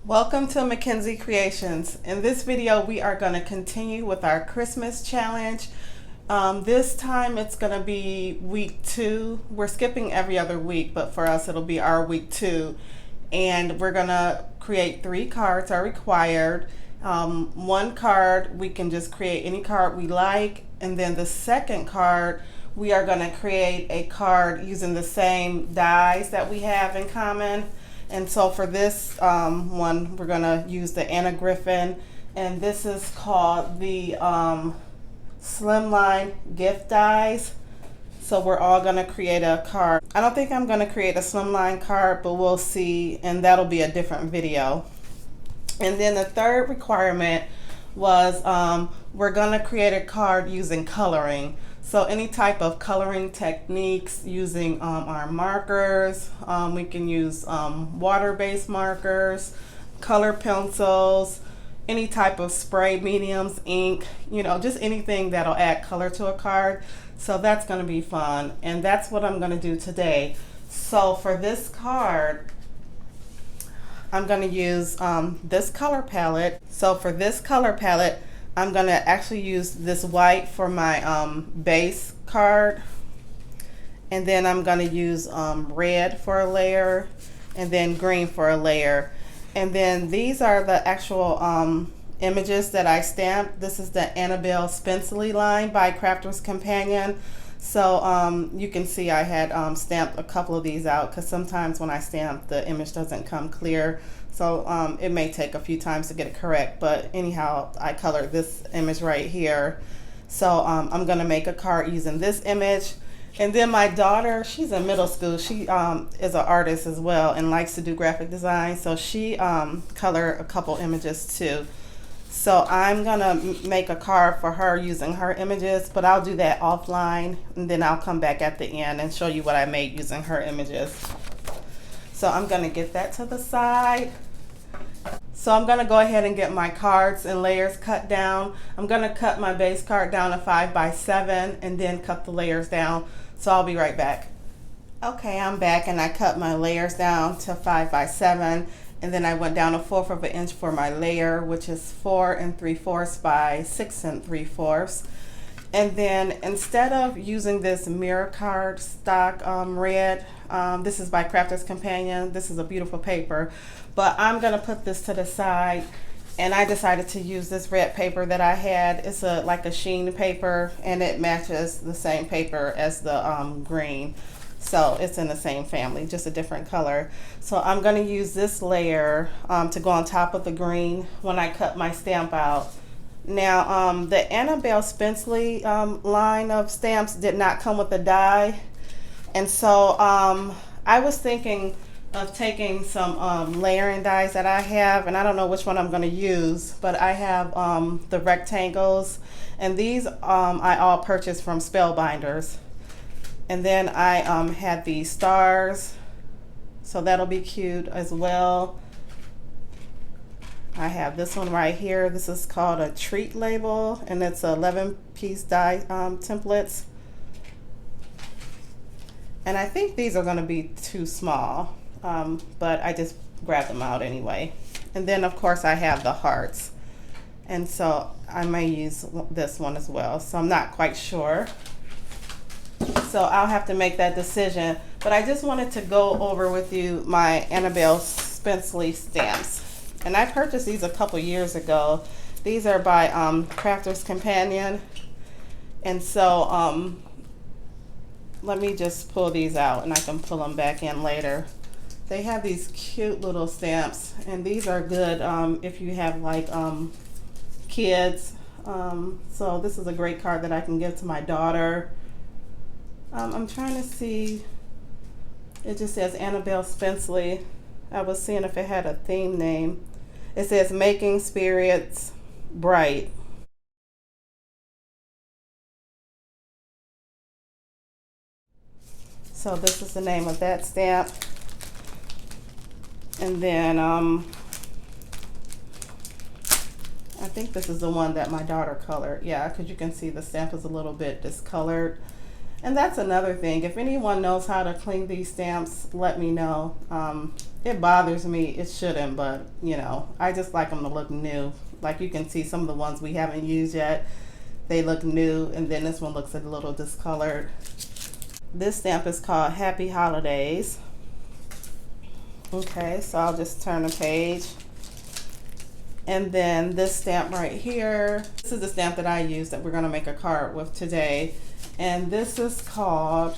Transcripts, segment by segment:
Welcome to Mackenzie Creations. In this video, we are going to continue with our Christmas challenge. This time it's going to be week 2. We're skipping every other week, but for us it'll be our week 2. And we're going to create 3 cards are required. One card, we can just create any card we like. And then the second card, we are going to create a card using the same dies that we have in common. And so for this one, we're going to use the Anna Griffin, and this is called the Slimline Gift Dies. So we're all going to create a card. I don't think I'm going to create a Slimline card, but we'll see, and that'll be a different video. And then the third requirement was we're going to create a card using coloring. So any type of coloring techniques using our markers. We can use water-based markers, color pencils, any type of spray mediums, ink, just anything that'll add color to a card. So that's going to be fun, and that's what I'm going to do today. So for this card, I'm going to use this color palette. So for this color palette, I'm going to actually use this white for my base card, and then I'm going to use red for a layer, and then green for a layer. And then these are the actual images that I stamped. This is the Annabel Spenceley line by Crafter's Companion. So you can see I had stamped a couple of these out, because sometimes when I stamp, the image doesn't come clear. So it may take a few times to get it correct, but anyhow, I colored this image right here. So I'm going to make a card using this image. And then my daughter, she's in middle school. She is an artist as well and likes to do graphic design. So she colored a couple images too. So I'm going to make a card for her using her images, but I'll do that offline, and then I'll come back at the end and show you what I made using her images. So I'm going to get that to the side. So I'm going to go ahead and get my cards and layers cut down. I'm going to cut my base card down to 5 by 7 and then cut the layers down. So I'll be right back. Okay, I'm back, and I cut my layers down to 5 by 7, and then I went down 1/4 of an inch for my layer, which is 4 3/4 by 6 3/4. And then instead of using this mirror card stock red, this is by Crafter's Companion. This is a beautiful paper, but I'm going to put this to the side, and I decided to use this red paper that I had. It's like a sheen paper, and it matches the same paper as the green. So it's in the same family, just a different color. So I'm going to use this layer to go on top of the green when I cut my stamp out. Now, the Annabel Spenceley line of stamps did not come with a die. And so I was thinking of taking some layering dies that I have, and I don't know which one I'm going to use, but I have the rectangles, and these I all purchased from Spellbinders. And then I had these stars, so that'll be cute as well. I have this one right here. This is called a treat label, and it's 11-piece die templates. And I think these are going to be too small, but I just grabbed them out anyway. And then of course I have the hearts, and so I may use this one as well. So I'm not quite sure. So I'll have to make that decision. But I just wanted to go over with you my Annabel Spenceley stamps. And I purchased these a couple years ago. These are by Crafter's Companion. And so let me just pull these out, and I can pull them back in later. They have these cute little stamps, and these are good if you have like kids. So this is a great card that I can give to my daughter. I'm trying to see, it just says Annabel Spenceley. I was seeing if it had a theme name. It says Making Spirits Bright. So this is the name of that stamp. And then I think this is the one that my daughter colored. Yeah, because you can see the stamp is a little bit discolored. And that's another thing. If anyone knows how to clean these stamps, let me know. It bothers me. It shouldn't, but you know, I just like them to look new. Like you can see some of the ones we haven't used yet, they look new, and then this one looks a little discolored. This stamp is called Happy Holidays. Okay, so I'll just turn the page. And then this stamp right here, this is the stamp that I use that we're gonna make a card with today. And this is called,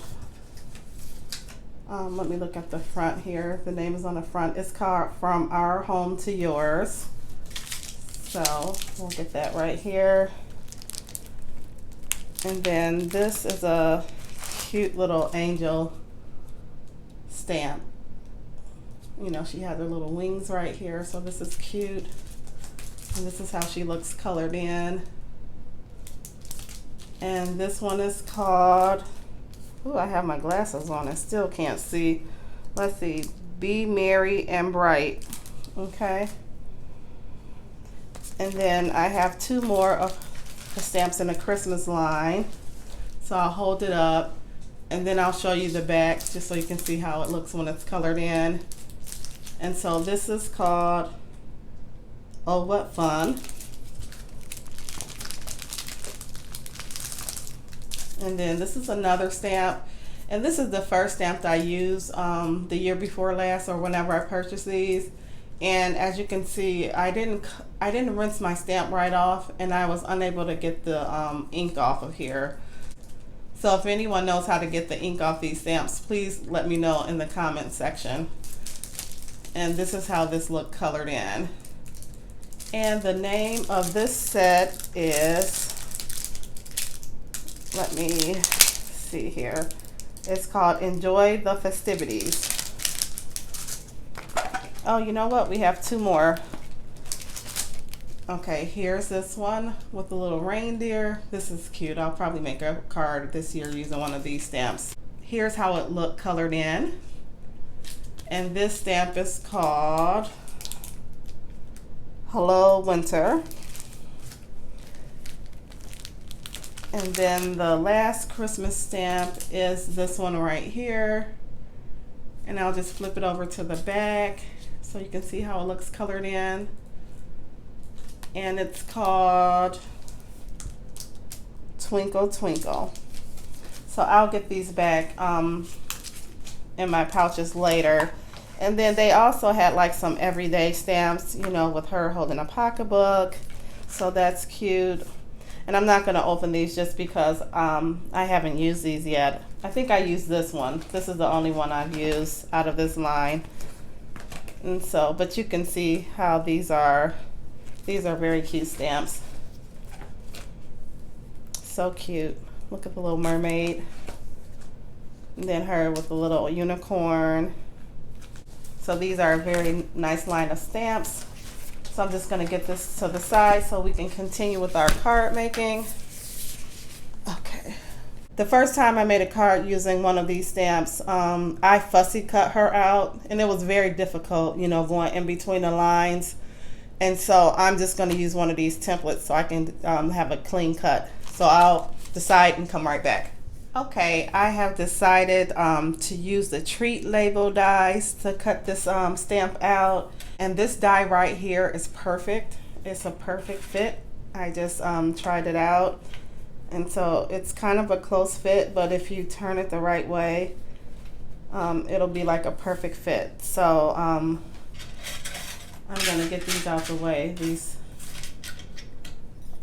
let me look at the front here. The name is on the front. It's called From Our Home to Yours. So we'll get that right here. And then this is a cute little angel stamp. You know, she had her little wings right here, so this is cute. And this is how she looks colored in. And this one is called, oh, I have my glasses on and still can't see. Let's see, Be Merry and Bright. Okay. And then I have two more of the stamps in the Christmas line. So I'll hold it up and then I'll show you the back just so you can see how it looks when it's colored in. And so this is called Oh What Fun. And then this is another stamp. And this is the first stamp that I used the year before last or whenever I purchased these. And as you can see, I didn't rinse my stamp right off, and I was unable to get the ink off of here. So if anyone knows how to get the ink off these stamps, please let me know in the comment section. And this is how this looked colored in. And the name of this set is, let me see here. It's called Enjoy the Festivities. Oh, you know what? We have two more. Okay, here's this one with the little reindeer. This is cute. I'll probably make a card this year using one of these stamps. Here's how it looked colored in. And this stamp is called Hello Winter. And then the last Christmas stamp is this one right here. And I'll just flip it over to the back so you can see how it looks colored in. And it's called Twinkle Twinkle. So I'll get these back in my pouches later. And then they also had like some everyday stamps, you know, with her holding a pocketbook. So that's cute. And I'm not going to open these just because I haven't used these yet. I think I used this one. This is the only one I've used out of this line. And so, but you can see how these are very cute stamps. So cute. Look at the little mermaid. And then her with the little unicorn. So these are a very nice line of stamps. So I'm just going to get this to the side so we can continue with our card making. Okay. The first time I made a card using one of these stamps, I fussy cut her out, and it was very difficult, you know, going in between the lines. And so I'm just going to use one of these templates so I can have a clean cut. So I'll decide and come right back. Okay, I have decided to use the treat label dies to cut this stamp out. And this die right here is perfect. It's a perfect fit. I just tried it out. And so it's kind of a close fit, but if you turn it the right way, it'll be like a perfect fit. So I'm gonna get these out the way. These,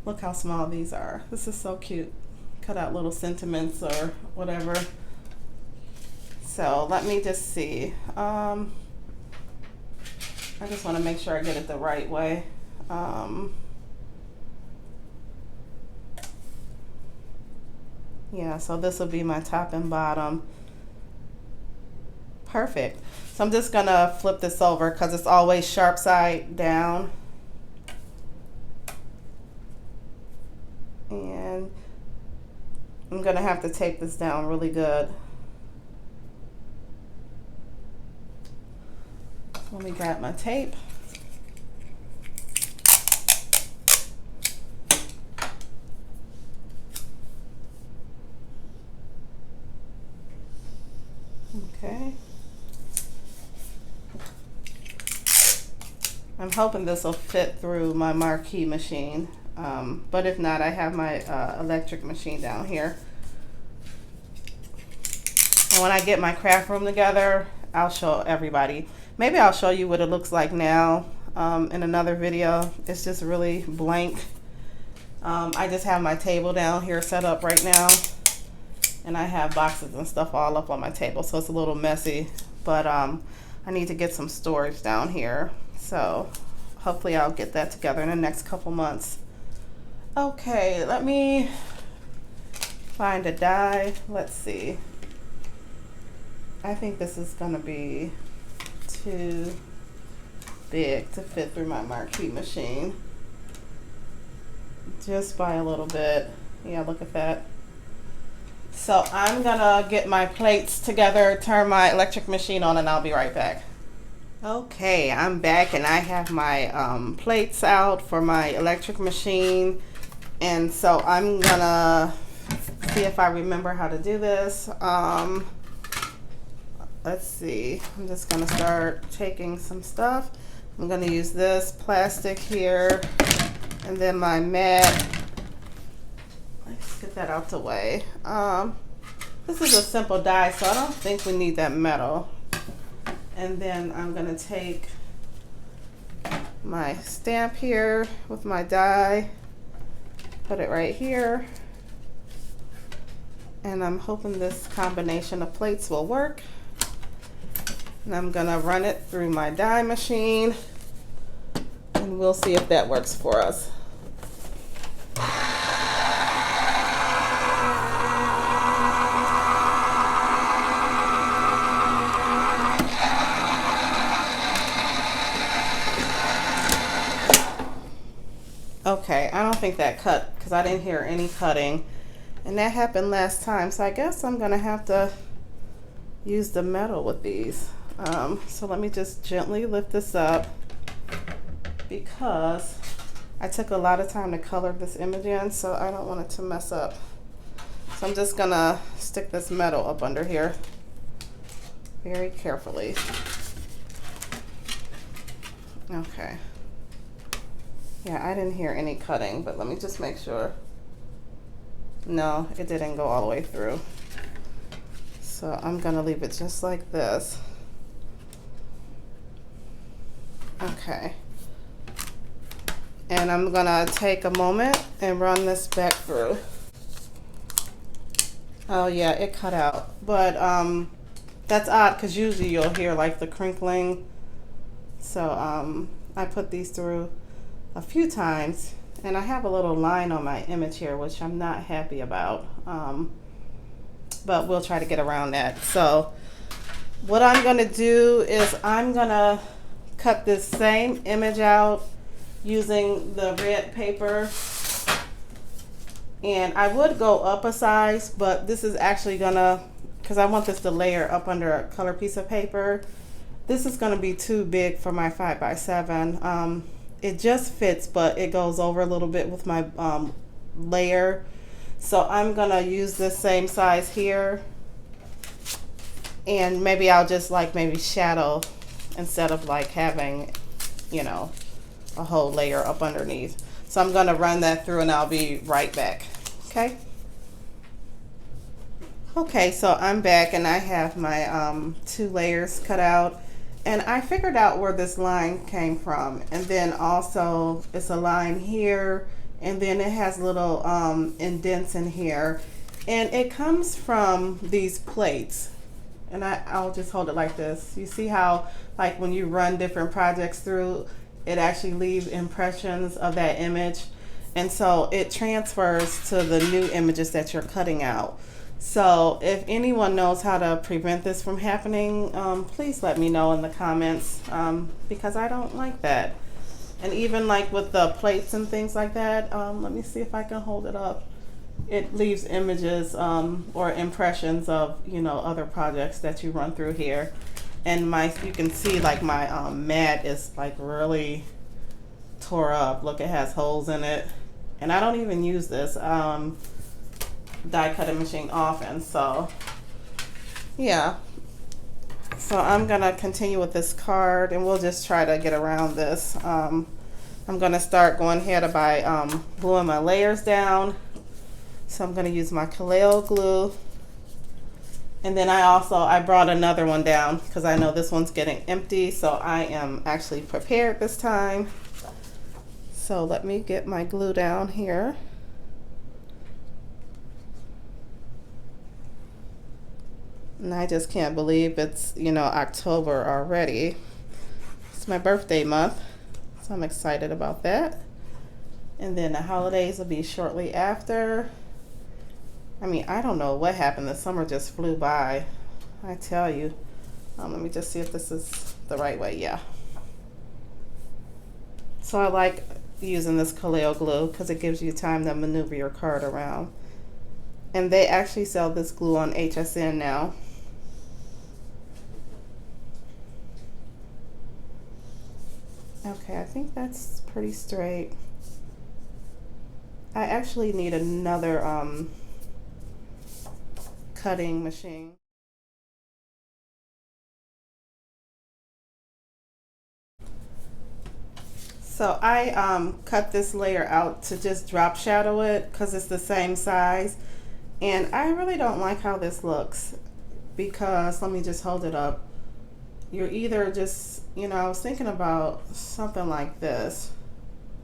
look how small these are. This is so cute. Cut out little sentiments or whatever. So let me just see. I just want to make sure I get it the right way. Yeah, so this will be my top and bottom. Perfect. So I'm just gonna flip this over because it's always sharp side down. And I'm gonna have to tape this down really good. Let me grab my tape. I'm hoping this will fit through my marquee machine, but if not, I have my electric machine down here. And when I get my craft room together, I'll show everybody. Maybe I'll show you what it looks like now in another video. It's just really blank. I just have my table down here set up right now, and I have boxes and stuff all up on my table, so it's a little messy, but I need to get some storage down here, so hopefully I'll get that together in the next couple months. Okay, let me find a die. Let's see. I think this is gonna be too big to fit through my marquee machine. Just by a little bit. Yeah, look at that. So I'm gonna get my plates together, turn my electric machine on, and I'll be right back. Okay, I'm back and I have my plates out for my electric machine. And so I'm gonna see if I remember how to do this. Let's see, I'm just gonna start taking some stuff. I'm gonna use this plastic here, and then my mat. Let's get that out the way. This is a simple die, so I don't think we need that metal. And then I'm gonna take my stamp here with my die, put it right here, and I'm hoping this combination of plates will work. And I'm gonna run it through my die machine, and we'll see if that works for us. Okay, I don't think that cut because I didn't hear any cutting, and that happened last time, so I guess I'm gonna have to use the metal with these. So let me just gently lift this up because I took a lot of time to color this image in, so I don't want it to mess up. So I'm just gonna stick this metal up under here very carefully. Okay. Yeah, I didn't hear any cutting, but let me just make sure. No, it didn't go all the way through. So I'm gonna leave it just like this. Okay. And I'm gonna take a moment and run this back through. Oh yeah, it cut out. But that's odd because usually you'll hear like the crinkling. So I put these through a few times, and I have a little line on my image here which I'm not happy about, but we'll try to get around that. So what I'm gonna do is I'm gonna cut this same image out using the red paper, and I would go up a size, but this is actually gonna, because I want this to layer up under a color piece of paper, this is gonna be too big for my 5x7. It just fits, but it goes over a little bit with my layer. So I'm gonna use this same size here, and maybe I'll just like maybe shadow instead of like having, you know, a whole layer up underneath. So I'm gonna run that through and I'll be right back. Okay. Okay, so I'm back and I have my 2 layers cut out. And I figured out where this line came from, and then also it's a line here, and then it has little indents in here, and it comes from these plates. And I'll just hold it like this. You see how like when you run different projects through, it actually leaves impressions of that image, and so it transfers to the new images that you're cutting out. So if anyone knows how to prevent this from happening, please let me know in the comments, because I don't like that. And even like with the plates and things like that, let me see if I can hold it up. It leaves images or impressions of, you know, other projects that you run through here. And you can see like my mat is like really tore up. Look, it has holes in it. And I don't even use this die cutting machine often, so yeah. So I'm gonna continue with this card and we'll just try to get around this. I'm gonna start going ahead by gluing my layers down. So I'm gonna use my Kaleo glue. And then I brought another one down because I know this one's getting empty, so I am actually prepared this time. So let me get my glue down here. And I just can't believe it's, October already. It's my birthday month, so I'm excited about that. And then the holidays will be shortly after. I mean, I don't know what happened. The summer just flew by. I tell you. Let me just see if this is the right way. Yeah. So I like using this Kaleo glue because it gives you time to maneuver your card around. And they actually sell this glue on HSN now. Okay, I think that's pretty straight. I actually need another cutting machine. So I cut this layer out to just drop shadow it because it's the same size. And I really don't like how this looks because, let me just hold it up. You're either just, I was thinking about something like this,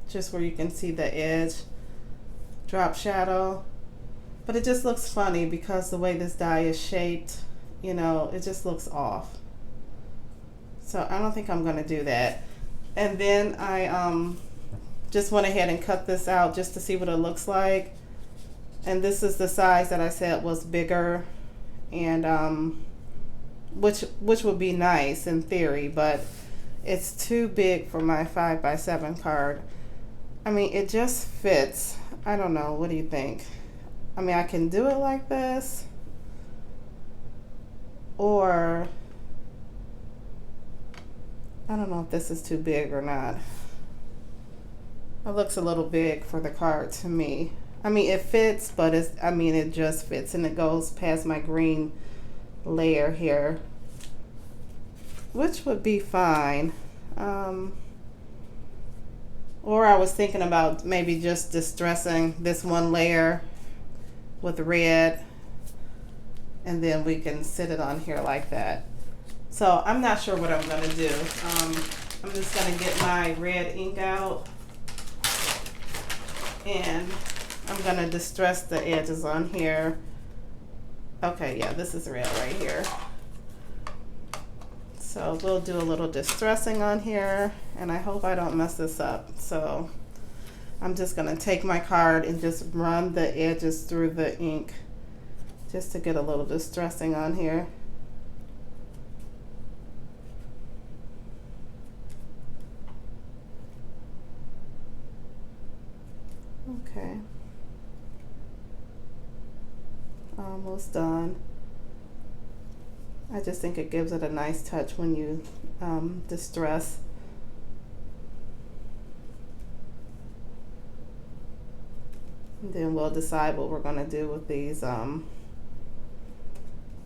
just where you can see the edge drop shadow. But it just looks funny because the way this die is shaped, it just looks off. So I don't think I'm gonna do that. And then I just went ahead and cut this out just to see what it looks like. And this is the size that I said was bigger, and which would be nice in theory, but it's too big for my 5x7 card. I mean, it just fits. I don't know. What do you think? I mean, I can do it like this, or I don't know if this is too big or not. It looks a little big for the card to me. I mean, it fits, but it just fits, and it goes past my green layer here, which would be fine. Or I was thinking about maybe just distressing this one layer with red, and then we can sit it on here like that. So I'm not sure what I'm gonna do. I'm just gonna get my red ink out, and I'm gonna distress the edges on here. Okay, yeah, this is red right here. So we'll do a little distressing on here, and I hope I don't mess this up. So I'm just gonna take my card and just run the edges through the ink just to get a little distressing on here. Okay. Almost done. I just think it gives it a nice touch when you distress. And then we'll decide what we're going to do with these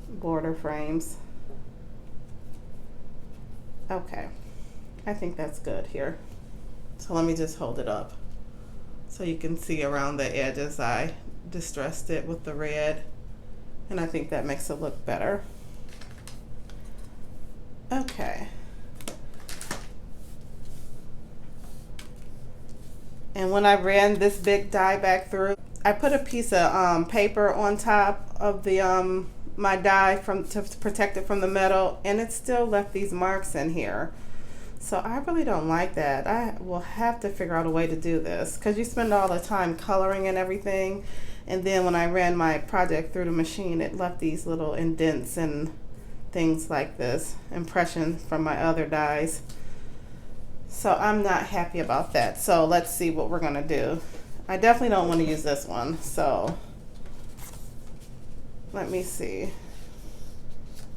border frames. Okay, I think that's good here. So let me just hold it up so you can see around the edges. I distressed it with the red, and I think that makes it look better. Okay. And when I ran this big die back through, I put a piece of paper on top of the my die to protect it from the metal, and it still left these marks in here. So I really don't like that. I will have to figure out a way to do this because you spend all the time coloring and everything, and then when I ran my project through the machine, it left these little indents and things like this, impression from my other dies. So I'm not happy about that. So let's see what we're gonna do. I definitely don't want to use this one. So let me see.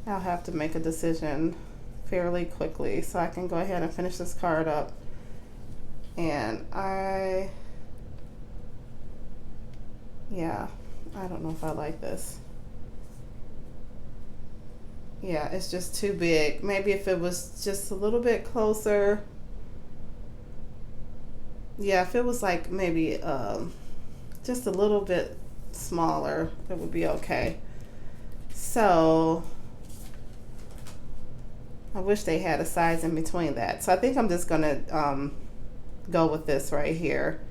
I'll have to make a decision fairly quickly so I can go ahead and finish this card up. And yeah, I don't know if I like this. Yeah, it's just too big. Maybe if it was just a little bit closer. Yeah, if it was like maybe just a little bit smaller, it would be okay. So I wish they had a size in between that. So I think I'm just gonna go with this right here.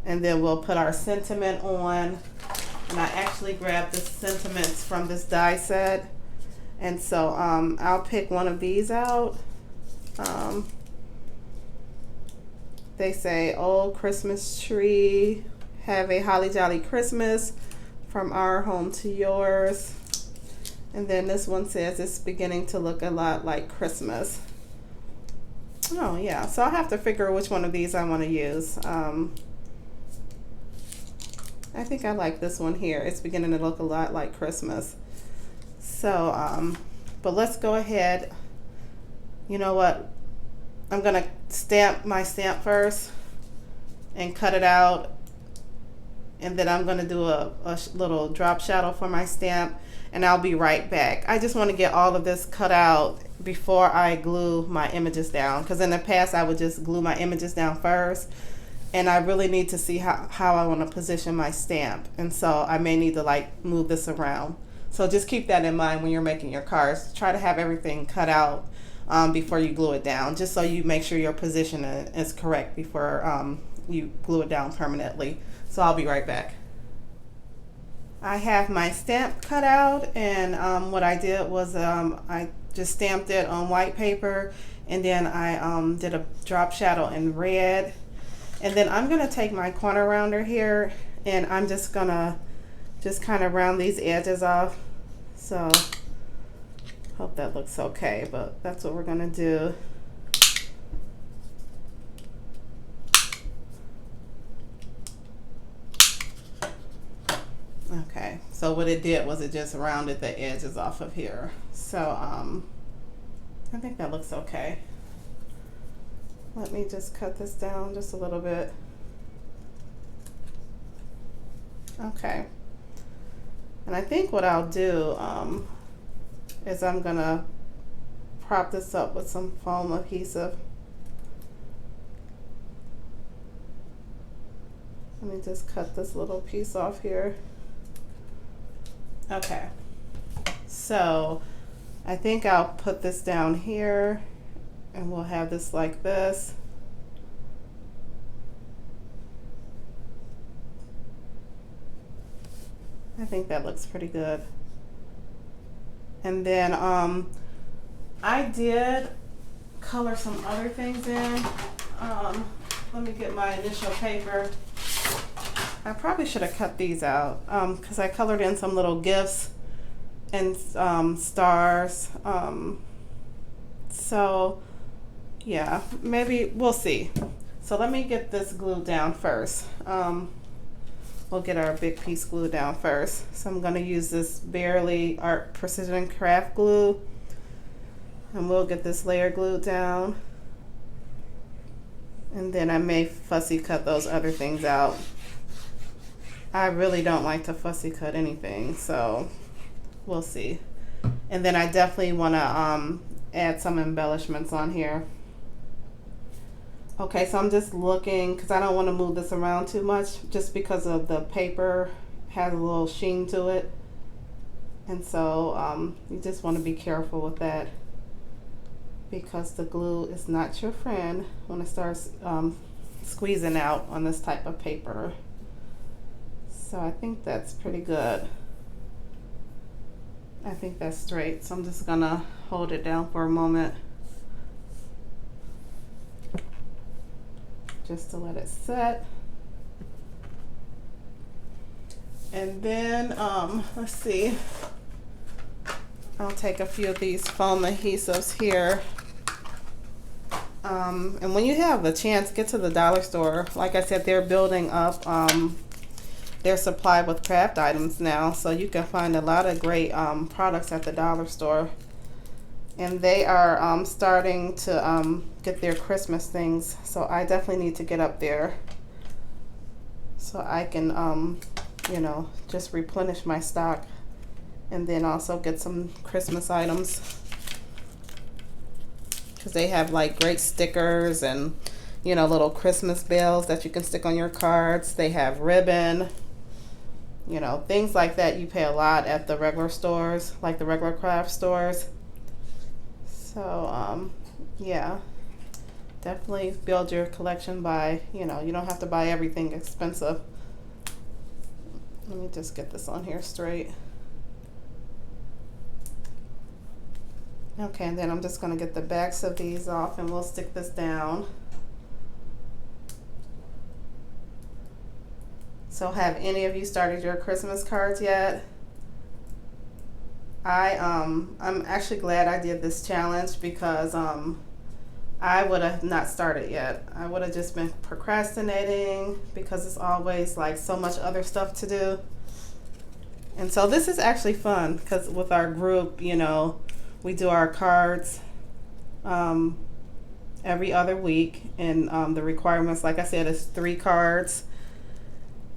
And then we'll put our sentiment on. And I actually grabbed the sentiments from this die set. And so I'll pick one of these out. They say, "Oh, Christmas tree, have a holly jolly Christmas from our home to yours." And then this one says, "It's beginning to look a lot like Christmas." Oh yeah, so I'll have to figure which one of these I want to use. I think I like this one here. It's beginning to look a lot like Christmas. So, but let's go ahead. You know what? I'm gonna stamp my stamp first and cut it out. And then I'm gonna do a little drop shadow for my stamp, and I'll be right back. I just want to get all of this cut out before I glue my images down, because in the past I would just glue my images down first, and I really need to see how I want to position my stamp, and so I may need to like move this around. So just keep that in mind when you're making your cards. Try to have everything cut out before you glue it down, just so you make sure your position is correct before you glue it down permanently. So I'll be right back. I have my stamp cut out, and what I did was I just stamped it on white paper, and then I did a drop shadow in red. And then I'm gonna take my corner rounder here, and I'm just gonna kind of round these edges off. So hope that looks okay, but that's what we're gonna do. Okay, so what it did was it just rounded the edges off of here. So I think that looks okay. Let me just cut this down just a little bit. Okay. And I think what I'll do is I'm gonna prop this up with some foam adhesive. Let me just cut this little piece off here. Okay. So I think I'll put this down here, and we'll have this like this. I think that looks pretty good. And then I did color some other things in. Let me get my initial paper. I probably should have cut these out because I colored in some little gifts and stars. So yeah, maybe we'll see. So let me get this glued down first. We'll get our big piece glued down first. So I'm going to use this Barely Art Precision Craft glue, and we'll get this layer glued down. And then I may fussy cut those other things out. I really don't like to fussy cut anything, so we'll see. And then I definitely want to add some embellishments on here. Okay, so I'm just looking because I don't want to move this around too much, just because of the paper has a little sheen to it, and so you just want to be careful with that, because the glue is not your friend when it starts squeezing out on this type of paper. So I think that's pretty good. I think that's straight, so I'm just gonna hold it down for a moment just to let it set. And then let's see, I'll take a few of these foam adhesives here. And when you have a chance, get to the dollar store. Like I said, they're building up their supply with craft items now, so you can find a lot of great products at the dollar store. And they are starting to get their Christmas things, so I definitely need to get up there so I can you know, just replenish my stock And then also get some Christmas items, because they have like great stickers and, you know, little Christmas bells that you can stick on your cards. They have ribbon, you know, things like that you pay a lot at the regular stores, like the regular craft stores. So yeah, definitely build your collection by, you know, you don't have to buy everything expensive. Let me just get this on here straight. Okay, and then I'm just going to get the backs of these off and we'll stick this down. So have any of you started your Christmas cards yet? I'm actually glad I did this challenge, because I would have not started yet. I would have just been procrastinating because it's always like so much other stuff to do. And so this is actually fun, because with our group, you know, we do our cards every other week, and the requirements, like I said, is 3 cards,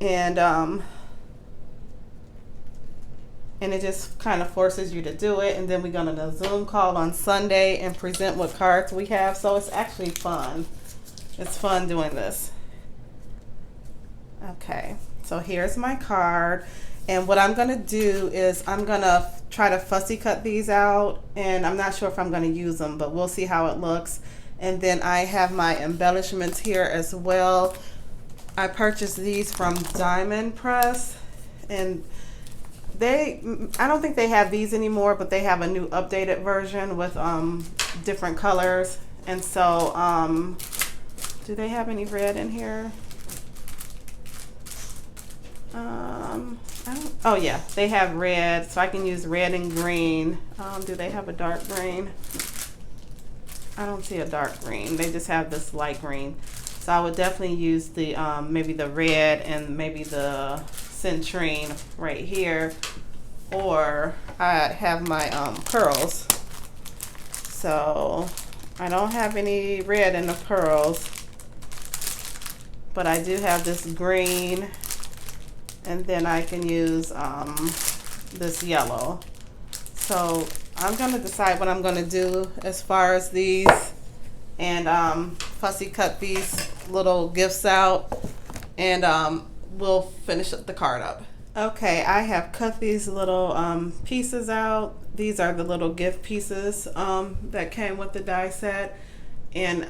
and it just kind of forces you to do it. And then we're going to Zoom call on Sunday and present what cards we have. So it's actually fun. It's fun doing this. Okay, so here's my card. And what I'm going to do is I'm going to try to fussy cut these out. And I'm not sure if I'm going to use them, but we'll see how it looks. And then I have my embellishments here as well. I purchased these from Diamond Press. And I don't think they have these anymore, but they have a new updated version with different colors. And so, do they have any red in here? Oh yeah, they have red, so I can use red and green. Do they have a dark green? I don't see a dark green. They just have this light green. So I would definitely use the maybe the red and maybe the citrine right here, or I have my pearls. So I don't have any red in the pearls, but I do have this green. And then I can use this yellow. So I'm going to decide what I'm going to do as far as these, and fussy cut these little gifts out, and we'll finish the card up. Okay, I have cut these little pieces out. These are the little gift pieces that came with the die set, and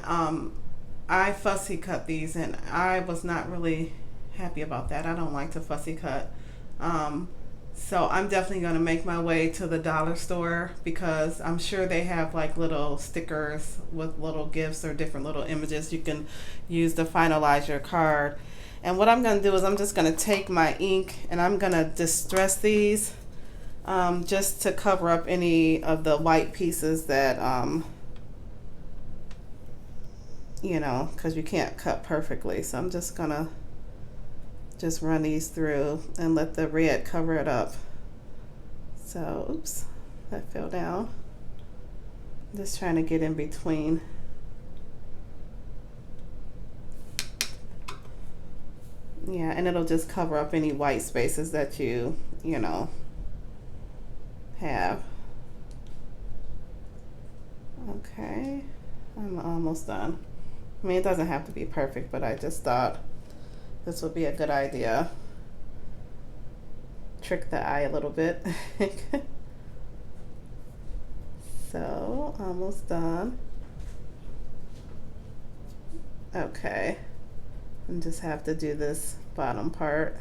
I fussy cut these, and I was not really happy about that. I don't like to fussy cut. So I'm definitely going to make my way to the dollar store, because I'm sure they have like little stickers with little gifts or different little images you can use to finalize your card. And what I'm going to do is I'm just going to take my ink and I'm going to distress these just to cover up any of the white pieces that you know, because you can't cut perfectly. So I'm just going to just run these through and let the red cover it up. So, oops, that fell down. Just trying to get in between. Yeah, and it'll just cover up any white spaces that you know, have. Okay, I'm almost done. I mean, it doesn't have to be perfect, but I just thought this would be a good idea. Trick the eye a little bit. So, almost done. Okay. And just have to do this bottom part.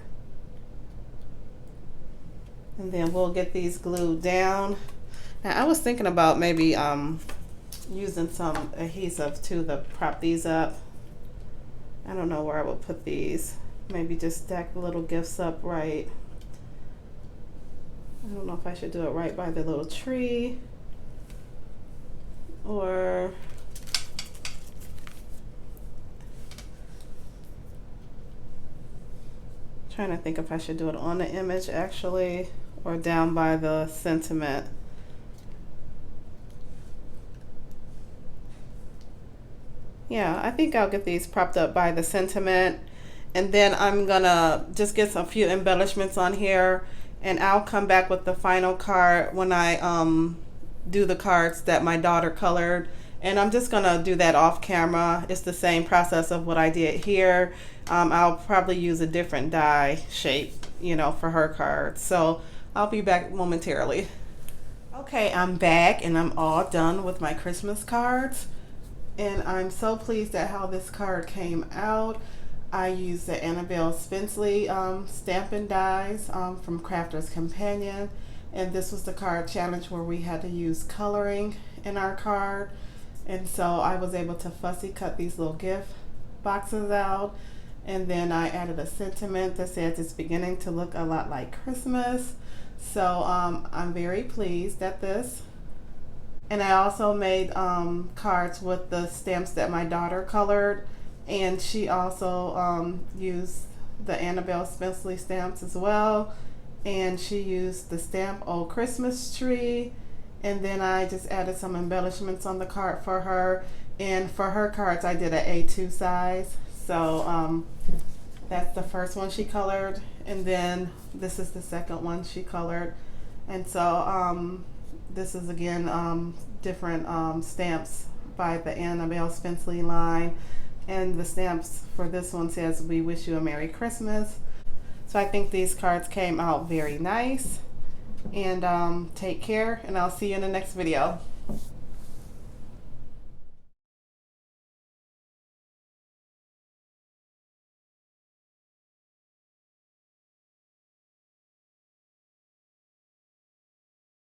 And then we'll get these glued down. Now, I was thinking about maybe using some adhesive too to prop these up. I don't know where I will put these. Maybe just stack the little gifts up right. I don't know if I should do it right by the little tree, or trying to think if I should do it on the image actually, or down by the sentiment. Yeah, I think I'll get these propped up by the sentiment, and then I'm gonna just get a few embellishments on here, and I'll come back with the final card when I do the cards that my daughter colored. And I'm just gonna do that off camera. It's the same process of what I did here. I'll probably use a different die shape, you know, for her cards. So I'll be back momentarily. Okay, I'm back and I'm all done with my Christmas cards. And I'm so pleased at how this card came out. I used the Annabel Spenceley stamping dies from Crafter's Companion. And this was the card challenge where we had to use coloring in our card. And so I was able to fussy cut these little gift boxes out. And then I added a sentiment that says it's beginning to look a lot like Christmas. So I'm very pleased at this. And I also made cards with the stamps that my daughter colored. And she also used the Annabel Spenceley stamps as well. And she used the stamp Old Christmas Tree. And then I just added some embellishments on the card for her. And for her cards, I did an A2 size. So that's the first one she colored. And then this is the second one she colored. And so this is again different stamps by the Annabel Spenceley line. And the stamps for this one says, "We wish you a Merry Christmas." So I think these cards came out very nice. And take care, and I'll see you in the next video.